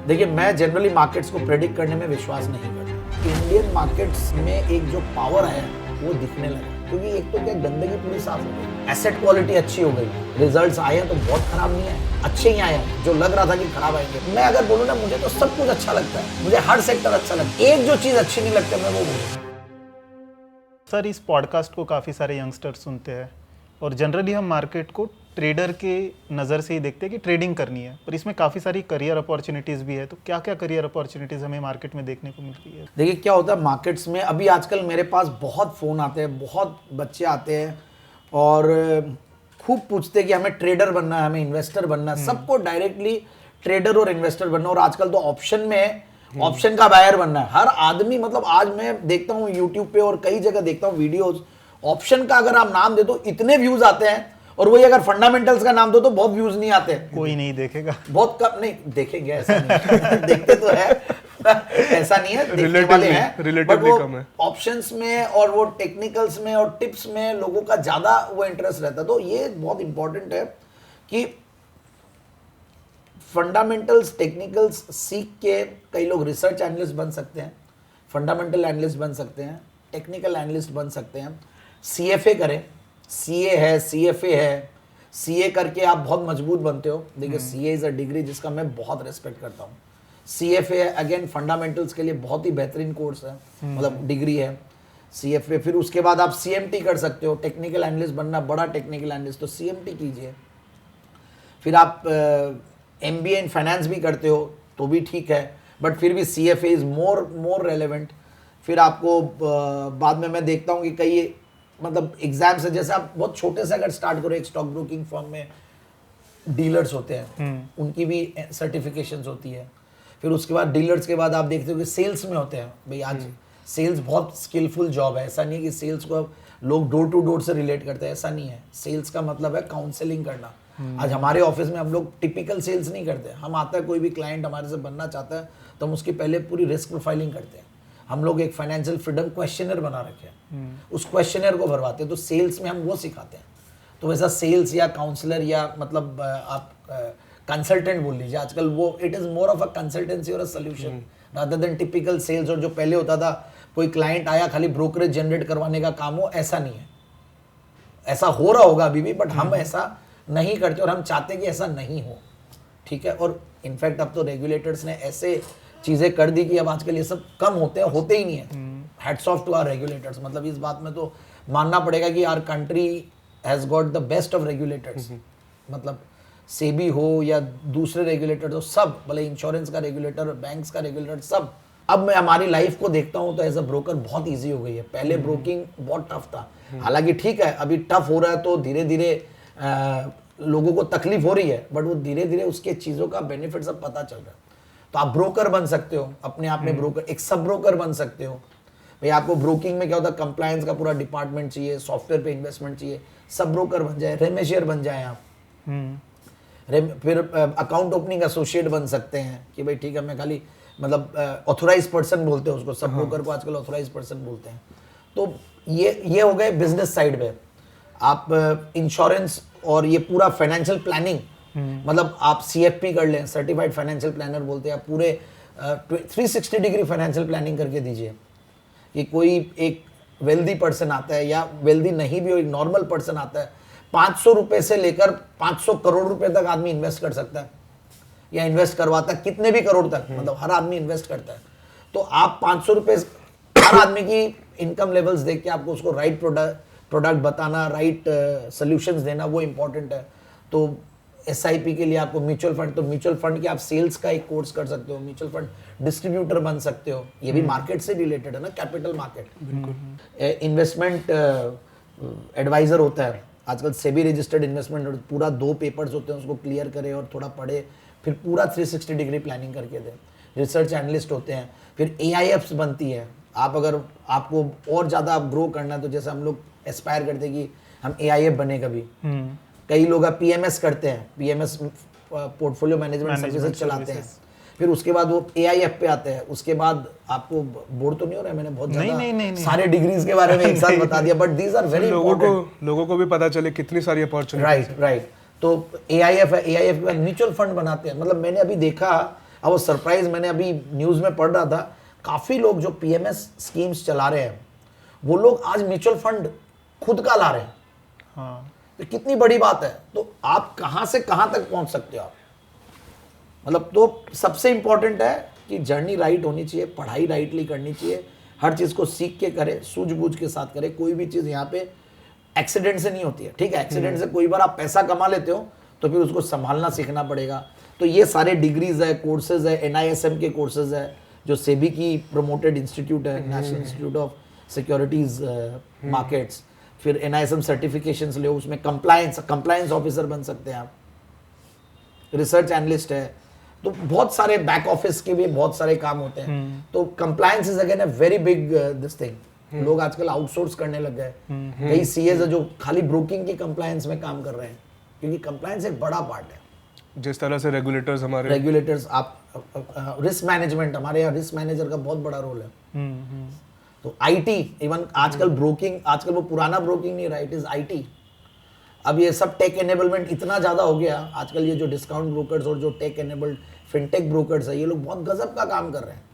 देखिए, मैं generally markets को प्रेडिक्ट करने में विश्वास नहीं करता। इंडियन मार्केट्स में एक जो पावर है वो दिखने लगा, क्योंकि एक तो क्या गंदगी पूरी साफ हो गई, एसेट क्वालिटी अच्छी हो गई, रिजल्ट्स आए हैं तो बहुत खराब नहीं है, अच्छे ही आए हैं, जो लग रहा था कि खराब आएंगे। मैं अगर बोलूँ ना, मुझे तो सब कुछ अच्छा लगता है, मुझे हर सेक्टर अच्छा लगता है, एक जो चीज़ अच्छी नहीं लगती मैं वो बोलूँ। सर, इस पॉडकास्ट को काफ़ी सारे यंगस्टर्स सुनते हैं और जनरली हम मार्केट को ट्रेडर के नज़र से ही देखते हैं कि ट्रेडिंग करनी है, पर इसमें काफ़ी सारी करियर अपॉर्चुनिटीज़ भी है। तो क्या क्या करियर अपॉर्चुनिटीज़ हमें मार्केट में देखने को मिल रही है? देखिए, क्या होता है मार्केट्स में, अभी आजकल मेरे पास बहुत फ़ोन आते हैं, बहुत बच्चे आते हैं और खूब पूछते हैं कि हमें ट्रेडर बनना है, हमें इन्वेस्टर बनना है। सबको डायरेक्टली ट्रेडर और इन्वेस्टर बनना, और आजकल तो ऑप्शन में ऑप्शन का बायर बनना है हर आदमी। मतलब आज मैं देखता हूँ यूट्यूब पे और कई जगह देखता हूँ वीडियोस, ऑप्शन का अगर आप नाम दे तो इतने व्यूज आते हैं, और वही अगर फंडामेंटल्स का नाम दो तो बहुत व्यूज नहीं आते। कोई नहीं देखेगा, बहुत कम नहीं देखेंगे, ऐसा नहीं देखते तो है, ऐसा नहीं है, देखने वाले हैं, बट वो ऑप्शंस में और वो टेक्निकल्स में और टिप्स में लोगों का ज्यादा वो इंटरेस्ट रहता है। तो ये बहुत इंपॉर्टेंट है कि फंडामेंटल्स टेक्निकल्स सीख के कई लोग रिसर्च एनालिस्ट बन सकते हैं, फंडामेंटल एनालिस्ट बन सकते हैं, टेक्निकल एनालिस्ट बन सकते हैं, सीएफए करें, सीए है, सीएफए है, सीए करके आप बहुत मजबूत बनते हो। देखिए, सीए इज अ डिग्री जिसका मैं बहुत रेस्पेक्ट करता हूँ। सीएफए अगेन फंडामेंटल्स के लिए बहुत ही बेहतरीन कोर्स है, मतलब डिग्री है सीएफए। फिर उसके बाद आप सीएमटी कर सकते हो, टेक्निकल एनालिस्ट बनना, बड़ा टेक्निकल एनालिस्ट, तो सीएमटी कीजिए। फिर आप एमबीए इन फाइनेंस भी करते हो तो भी ठीक है, बट फिर भी सीएफए इज मोर रेलेवेंट। फिर आपको बाद में मैं देखता हूँ कि कई मतलब एग्जाम्स है, जैसे आप बहुत छोटे से अगर स्टार्ट करो, एक स्टॉक ब्रोकिंग फर्म में डीलर्स होते हैं, उनकी भी सर्टिफिकेशंस होती है। फिर उसके बाद डीलर्स के बाद आप देखते हो कि सेल्स में होते हैं। भाई आज सेल्स बहुत स्किलफुल जॉब है, ऐसा नहीं है कि सेल्स को लोग डोर टू डोर से रिलेट करते हैं, ऐसा नहीं है। सेल्स का मतलब है काउंसलिंग करना। आज हमारे ऑफिस में हम लोग टिपिकल सेल्स नहीं करते, हम आता है कोई भी क्लाइंट हमारे से बनना चाहता है तो हम उसकी पहले पूरी रिस्क प्रोफाइलिंग करते हैं। हम लोग एक फाइनेंशियल फ्रीडम क्वेश्चनर बना रखे हैं, उस क्वेश्चनर को भरवाते हैं, तो सेल्स में हम वो सिखाते हैं। तो वैसा सेल्स या काउंसलर या मतलब आप कंसल्टेंट बोल लीजिए आजकल, वो it is more of a consultancy और a solution rather than typical sales. और जो पहले होता था कोई क्लाइंट आया खाली ब्रोकरेज जनरेट करवाने का काम हो, ऐसा नहीं है। ऐसा हो रहा होगा अभी भी, बट हम ऐसा नहीं करते और हम चाहते कि ऐसा नहीं हो, ठीक है। और इनफैक्ट अब तो रेगुलेटर्स ने ऐसे चीजें कर दी कि अब आजकल ये सब कम होते ही नहीं है। Hats off to our regulators, मतलब इस बात में तो मानना पड़ेगा कि our country has got the best of regulators. मतलब सेबी हो या दूसरे रेगुलेटर्स हो, सब, भले इंश्योरेंस का रेगुलेटर, बैंक्स का रेगुलेटर, सब। अब मैं हमारी लाइफ को देखता हूँ तो एज अ ब्रोकर बहुत ईजी हो गई है। पहले ब्रोकिंग बहुत टफ था, हालांकि ठीक है अभी टफ हो रहा है तो धीरे धीरे लोगों को तकलीफ हो रही है, बट वो धीरे धीरे उसके चीज़ों का बेनिफिट सब पता चल रहा है। तो आप ब्रोकर बन सकते हो, अपने आप में ब्रोकर, एक सब ब्रोकर बन सकते हो। भाई आपको ब्रोकिंग में क्या होता है, कंप्लायंस का पूरा डिपार्टमेंट चाहिए, सॉफ्टवेयर पे इन्वेस्टमेंट चाहिए, सब ब्रोकर बन जाए, रेमेशियर बन जाए आप। फिर अकाउंट ओपनिंग एसोसिएट बन सकते हैं कि भाई ठीक है, मैं खाली मतलब ऑथोराइज पर्सन बोलते हैं उसको, सब ब्रोकर को आजकल ऑथोराइज पर्सन बोलते हैं। तो ये हो गए बिजनेस साइड में। आप इंश्योरेंस और ये पूरा फाइनेंशियल प्लानिंग, मतलब आप सीएफपी कर लें, सर्टिफाइड फाइनेंशियल प्लानर बोलते हैं, आप पूरे 360 डिग्री फाइनेंशियल प्लानिंग करके दीजिए। कि कोई एक वेल्दी पर्सन आता है या वेल्दी नहीं भी हो, एक नॉर्मल पर्सन आता है, 500 रुपए से लेकर 500 करोड़ रुपए तक आदमी इन्वेस्ट कर सकता है या इन्वेस्ट करवाता है, कितने भी करोड़ तक, मतलब हर आदमी इन्वेस्ट करता है। तो आप 500 रुपए हर आदमी की इनकम लेवल्स देख के आपको उसको राइट प्रोडक्ट बताना, राइट सोल्यूशंस देना, वो इंपॉर्टेंट है। तो एसआईपी के लिए आपको म्यूचुअल फंड, तो म्यूचुअल फंड के आप सेल्स का एक कोर्स कर सकते हो, म्यूचुअल फंड डिस्ट्रीब्यूटर बन सकते हो, ये भी मार्केट से रिलेटेड है ना, कैपिटल मार्केट। इन्वेस्टमेंट एडवाइजर होता है आजकल, सेबी रजिस्टर्ड इन्वेस्टमेंट, पूरा 2 पेपर्स होते हैं, उसको क्लियर करे और थोड़ा पढ़े, फिर पूरा 360 डिग्री प्लानिंग करके दे। रिसर्च एनालिस्ट होते हैं, फिर एआईएफ्स बनती है। आप अगर आपको और ज़्यादा आप ग्रो करना है तो जैसे हम लोग एस्पायर करते हैं कि हम एआईएफ बने कभी, कई लोग आप पीएमएस करते हैं, पीएमएस पोर्टफोलियो मैनेजमेंट सर्विसेज चलाते हैं, फिर उसके बाद वो एआईएफ पे आते हैं। उसके बाद आपको बोर तो नहीं हो रहा है, मैंने बहुत ज़्यादा सारे डिग्रीज के बारे में एक साथ बता दिया, but these are very important, लोगों को भी पता चले कितनी सारी अपॉर्चुनिटी। राइट। तो एआईएफ है, एआईएफ के बाद म्यूचुअल फंड बनाते हैं। मतलब मैंने अभी देखा आई वाज सरप्राइज, मैंने अभी न्यूज़ में पढ़ रहा था, काफ़ी लोग जो पीएमएस स्कीम्स चला रहे हैं वो लोग आज म्यूचुअल फंड खुद का ला रहे हैं। हाँ, तो कितनी बड़ी बात है। तो आप कहाँ से कहाँ तक पहुँच सकते हो आप, मतलब तो सबसे इंपॉर्टेंट है कि जर्नी राइट होनी चाहिए, पढ़ाई राइटली करनी चाहिए, हर चीज़ को सीख के करे, सूझबूझ के साथ करे। कोई भी चीज़ यहाँ पे एक्सीडेंट से नहीं होती है, ठीक है। एक्सीडेंट से कोई बार आप पैसा कमा लेते हो तो फिर उसको संभालना सीखना पड़ेगा। तो ये सारे डिग्रीज है, कोर्सेज है, NISM के कोर्सेज है जो सेबी की प्रोमोटेड इंस्टीट्यूट है, national institute of securities markets. फिर NISM सर्टिफिकेशंस ले, उसमें कंप्लायंस ऑफिसर बन सकते हैं आप, रिसर्च एनालिस्ट है। तो बहुत सारे बैक ऑफिस के भी बहुत सारे काम होते हैं। तो compliance is again a very big this thing. लोग आजकल आउटसोर्स करने लग गए। कई CAs है जो खाली ब्रोकिंग की कंप्लायंस में काम कर रहे हैं, क्योंकि कंप्लायंस एक बड़ा पार्ट है। जिस तरह से रेगुलेटर्स आप रिस्क मैनेजमेंट, हमारे यहाँ रिस्क मैनेजर का बहुत बड़ा रोल है। तो IT, इवन आजकल ब्रोकिंग, आजकल वो पुराना ब्रोकिंग नहीं रहा, इट इज IT। अब ये सब टेक एनेबलमेंट इतना ज़्यादा हो गया आजकल, ये जो डिस्काउंट ब्रोकर्स और जो टेक एनेबल्ड फिनटेक ब्रोकर्स है, ये लोग बहुत गजब का काम कर रहे हैं।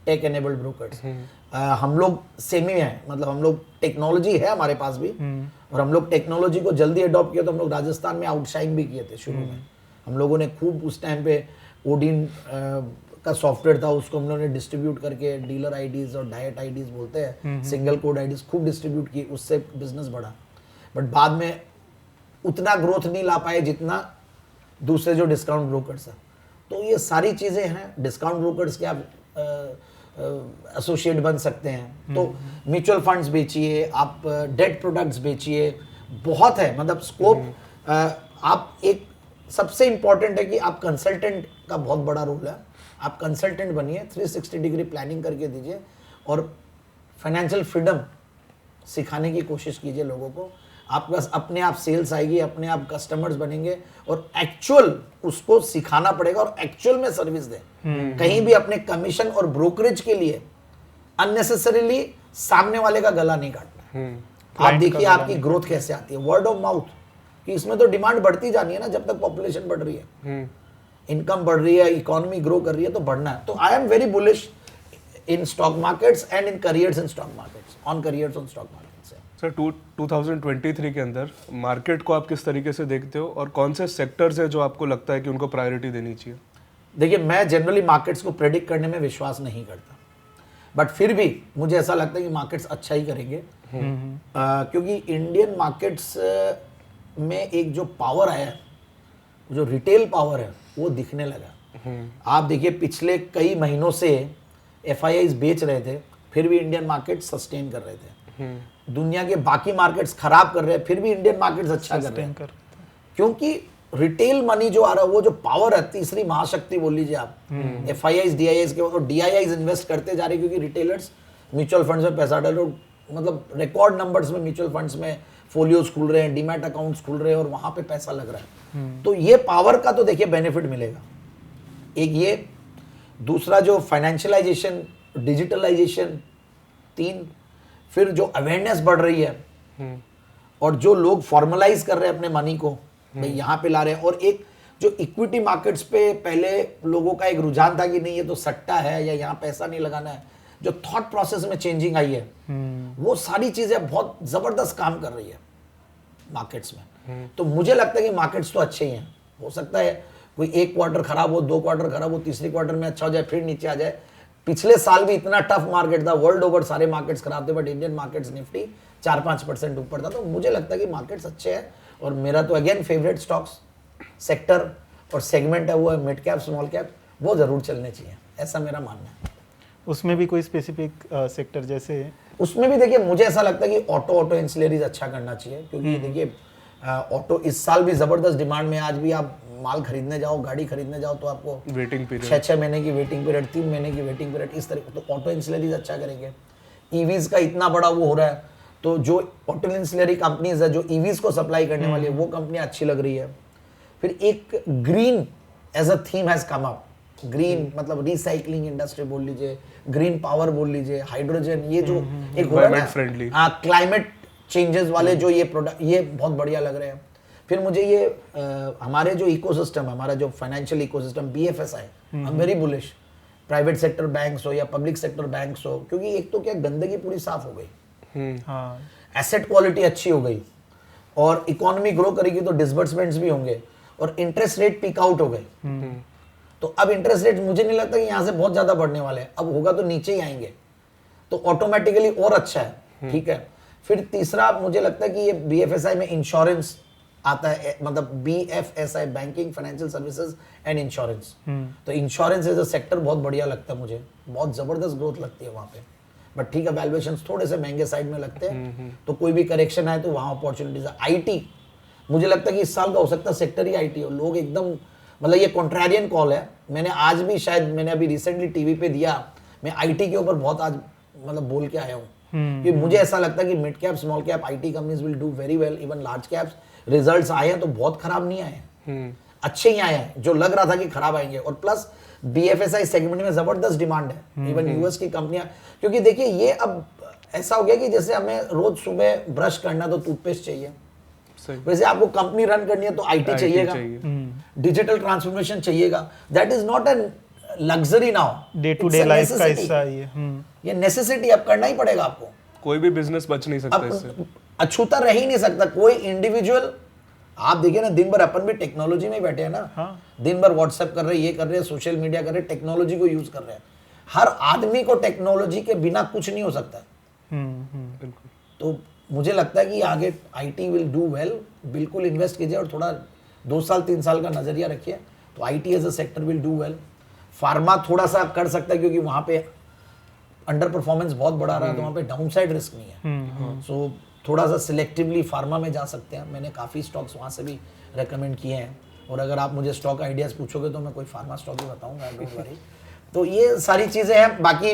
टेक एनेबल्ड ब्रोकर्स, हम लोग सेमी हैं, मतलब हम लोग टेक्नोलॉजी है हमारे पास भी, और हम लोग टेक्नोलॉजी को जल्दी अडॉप्ट किया। तो हम लोग राजस्थान में आउटशाइन भी किए थे शुरू में। हम लोगों ने खूब उस टाइम पे ओडिन का सॉफ्टवेयर था, उसको हम लोगों ने डिस्ट्रीब्यूट करके डीलर IDs और डायट IDs बोलते हैं, सिंगल कोड IDs खूब डिस्ट्रीब्यूट की, उससे बिजनेस बढ़ा। बट बाद में उतना ग्रोथ नहीं ला पाए जितना दूसरे जो डिस्काउंट ब्रोकर्स हैं। तो ये सारी चीज़ें हैं, डिस्काउंट ब्रोकर्स के आप एसोसिएट बन सकते हैं। तो म्यूचुअल फंड्स बेचिए, आप डेट प्रोडक्ट्स बेचिए, बहुत है, मतलब स्कोप। आप एक सबसे इंपॉर्टेंट है कि आप कंसल्टेंट का बहुत बड़ा रोल है। आप कंसल्टेंट बनिए, 360 डिग्री प्लानिंग करके दीजिए और फाइनेंशियल फ्रीडम सिखाने की कोशिश कीजिए लोगों को। आपके पास अपने आप सेल्स आएगी, अपने आप कस्टमर्स बनेंगे, और एक्चुअल उसको सिखाना पड़ेगा और एक्चुअल में सर्विस दें। कहीं भी अपने कमीशन और ब्रोकरेज के लिए अननेसेसरीली सामने वाले का गला नहीं काटना। आप देखिए आपकी ग्रोथ कैसे आती है, वर्ड ऑफ माउथ, कि इसमें तो डिमांड बढ़ती जानी है ना, जब तक पॉपुलेशन बढ़ रही है, इनकम बढ़ रही है, इकोनॉमी ग्रो कर रही है, तो बढ़ना है। तो I am very bullish in stock markets and in careers in stock markets, on careers on stock markets. Sir 2023 के अंदर मार्केट को आप किस तरीके से देखते हो, और कौन से सेक्टर्स है जो आपको लगता है कि उनको प्रायोरिटी देनी चाहिए? देखिए, मैं जनरली मार्केट्स को प्रेडिक्ट करने में विश्वास नहीं करता, बट फिर भी मुझे ऐसा लगता है कि मार्केट्स अच्छा ही करेंगे। क्योंकि इंडियन मार्केट्स में एक जो पावर है, जो रिटेल पावर है, वो दिखने लगा। आप देखिए पिछले कई महीनों से FIIs बेच रहे थे, फिर भी इंडियन मार्केट सस्टेन कर रहे थे। दुनिया के बाकी मार्केट्स खराब कर रहे हैं, फिर भी इंडियन मार्केट्स अच्छा कर रहे हैं, क्योंकि रिटेल मनी जो आ रहा है, वो जो पावर है, तीसरी महाशक्ति बोल लीजिए आप, FIIs DIIs के, और DIIs इन्वेस्ट करते जा रहे हैं, क्योंकि रिटेलर्स म्यूचुअल फंड्स में पैसा डाल रहे, मतलब रिकॉर्ड नंबर्स में म्यूचुअल फंड्स में फोलियोज खुल रहे हैं, डीमैट अकाउंट्स खुल रहे हैं, और वहां पे पैसा लग रहा है। तो ये पावर का तो देखिए बेनिफिट मिलेगा, एक ये। दूसरा जो फाइनेंशियलाइजेशन, डिजिटलाइजेशन, 3, फिर जो अवेयरनेस बढ़ रही है, और जो लोग फॉर्मलाइज कर रहे हैं अपने मनी को, भाई यहाँ पे ला रहे हैं। और एक जो इक्विटी मार्केट्स पे पहले लोगों का एक रुझान था कि नहीं ये तो सट्टा है या यहाँ पैसा नहीं लगाना है, जो थॉट प्रोसेस में चेंजिंग आई है, वो सारी चीजें बहुत जबरदस्त काम कर रही है मार्केट्स में। तो मुझे लगता है कि मार्केट्स तो अच्छे ही हैं। हो सकता है कोई एक क्वार्टर खराब हो, 2 क्वार्टर खराब हो, तीसरी क्वार्टर में अच्छा हो जाए, फिर नीचे आ जाए। पिछले साल भी इतना टफ मार्केट था, वर्ल्ड ओवर सारे मार्केट्स खराब थे, बट इंडियन मार्केट्स निफ्टी 4-5% ऊपर था। तो मुझे लगता है कि मार्केट्स अच्छे हैं, और मेरा तो अगेन फेवरेट स्टॉक्स सेक्टर और सेगमेंट है वो है मिड कैप, स्मॉल कैप, वो जरूर चलने चाहिए, ऐसा मेरा मानना है। उसमें भी कोई स्पेसिफिक सेक्टर जैसे? उसमें भी देखिए मुझे ऐसा लगता है कि ऑटो इंसुलेरीज अच्छा करना चाहिए, क्योंकि देखिए ऑटो इस साल भी जबरदस्त डिमांड में। आज भी आप माल खरीदने जाओ, गाड़ी खरीदने जाओ, तो आपको वेटिंग पीरियड 6 महीने की वेटिंग पीरियड, 3 महीने की वेटिंग पीरियड, इस तरह। तो ऑटो इंसुलेरीज अच्छा करेंगे। ईवीज का इतना बड़ा वो हो रहा है, तो जो ऑटो इंसुलेरी कंपनीज है जो ईवीज को सप्लाई करने वाली है, वो कंपनी अच्छी लग रही है। फिर एक green as a theme has come up. Green मतलब रिसाइकलिंग इंडस्ट्री बोल लीजिए, ग्रीन पावर बोल लीजिए, हाइड्रोजन, ये जो एक हो रहा है फ्रेंडली, क्लाइमेट चेंजेस वाले जो ये प्रोडक्ट, ये बहुत बढ़िया लग रहे हैं। फिर मुझे ये हमारे जो इकोसिस्टम, हमारा जो financial ecosystem BFSI, I am very bullish. Private sector banks हो या पब्लिक सेक्टर बैंक्स हो, क्योंकि एक तो क्या गंदगी पूरी साफ हो गई, हाँ एसेट क्वालिटी अच्छी हो गई, और इकोनॉमी ग्रो करेगी तो डिसबर्समेंट्स भी होंगे, और इंटरेस्ट रेट पीक आउट हो गए। तो अब इंटरेस्ट रेट मुझे नहीं लगता कि यहाँ से बहुत ज्यादा बढ़ने वाले हैं, अब होगा तो नीचे ही आएंगे, तो ऑटोमेटिकली और अच्छा है, ठीक है। फिर तीसरा मुझे लगता है कि ये BFSI में इंश्योरेंस आता है, मतलब BFSI, banking, financial services and insurance. तो इंश्योरेंस एज अ सेक्टर बहुत बढ़िया लगता है मुझे, बहुत जबरदस्त ग्रोथ लगती है वहाँ पे। बट ठीक है, वैल्यूएशंस थोड़े से महंगे साइड में लगते हैं, तो कोई भी करेक्शन आए तो वहाँ अपॉर्चुनिटीज है। IT मुझे लगता है कि इस साल का हो सकता है सेक्टर ही IT हो। लोग एकदम, मतलब ये कॉन्ट्रारियन कॉल है, मैंने आज भी, शायद मैंने अभी रिसेंटली टीवी पे दिया, मैं IT के ऊपर बहुत आज मतलब बोल के आया हूँ, कि मुझे ऐसा लगता है कि mid cap, small cap IT companies will do very well. Even large caps results आए हैं तो बहुत खराब नहीं आए हैं, अच्छे ही आए हैं, जो लग रहा था कि खराब आएंगे। और प्लस BFSI सेगमेंट में जबरदस्त डिमांड है, इवन US की कंपनियां, क्योंकि देखिए ये अब ऐसा हो गया कि जैसे हमें रोज सुबह ब्रश करना तो टूथपेस्ट चाहिए, वैसे आपको कंपनी रन करनी है तो IT चाहिएगा, डिजिटल ट्रांसफॉर्मेशन चाहिएगा। That is not an luxury now, day to day life का हिस्सा ये नेसेसिटी, अब करना ही पड़ेगा आपको। कोई भी बिजनेस बच नहीं सकता इससे, अब अछूता रह ही नहीं सकता कोई इंडिविजुअल। आप देखिए ना, दिन भर अपन भी टेक्नोलॉजी में ही बैठे हैं ना, हाँ। दिन भर व्हाट्सएप कर रहे हैं, ये कर रहे हैं, सोशल मीडिया कर रहे हैं, टेक्नोलॉजी को यूज कर रहे हैं। हर आदमी को टेक्नोलॉजी के बिना कुछ नहीं हो सकता। बिल्कुल। तो मुझे लगता है कि आगे IT विल डू वेल। बिल्कुल इन्वेस्ट कीजिए और थोड़ा 2 साल 3 साल का नजरिया रखिए, तो IT as a sector will do well. Pharma थोड़ा सा कर सकता है, क्योंकि वहां पे अंडर परफॉर्मेंस बहुत बड़ा रहा है, तो वहाँ पे डाउन साइड रिस्क नहीं है। सो थोड़ा सा सिलेक्टिवली फार्मा में जा सकते हैं। मैंने काफ़ी स्टॉक्स वहाँ से भी रेकमेंड किए हैं, और अगर आप मुझे स्टॉक आइडियाज़ पूछोगे तो मैं कोई फार्मा स्टॉक ही बताऊंगा, डोंट वरी। तो ये सारी चीज़ें हैं। बाकी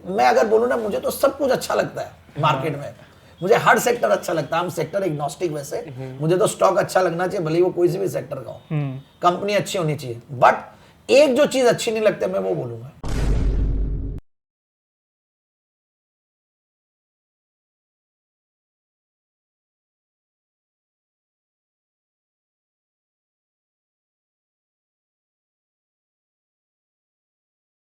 मैं अगर बोलूँ ना, मुझे तो सब कुछ अच्छा लगता है मार्केट में, मुझे हर सेक्टर अच्छा लगता है। हम सेक्टर एग्नोस्टिक वैसे, मुझे तो स्टॉक अच्छा लगना चाहिए, भले वो कोई से भी सेक्टर का हो, कंपनी अच्छी होनी चाहिए। बट एक जो चीज़ अच्छी नहीं लगती मैं वो बोलूँगा,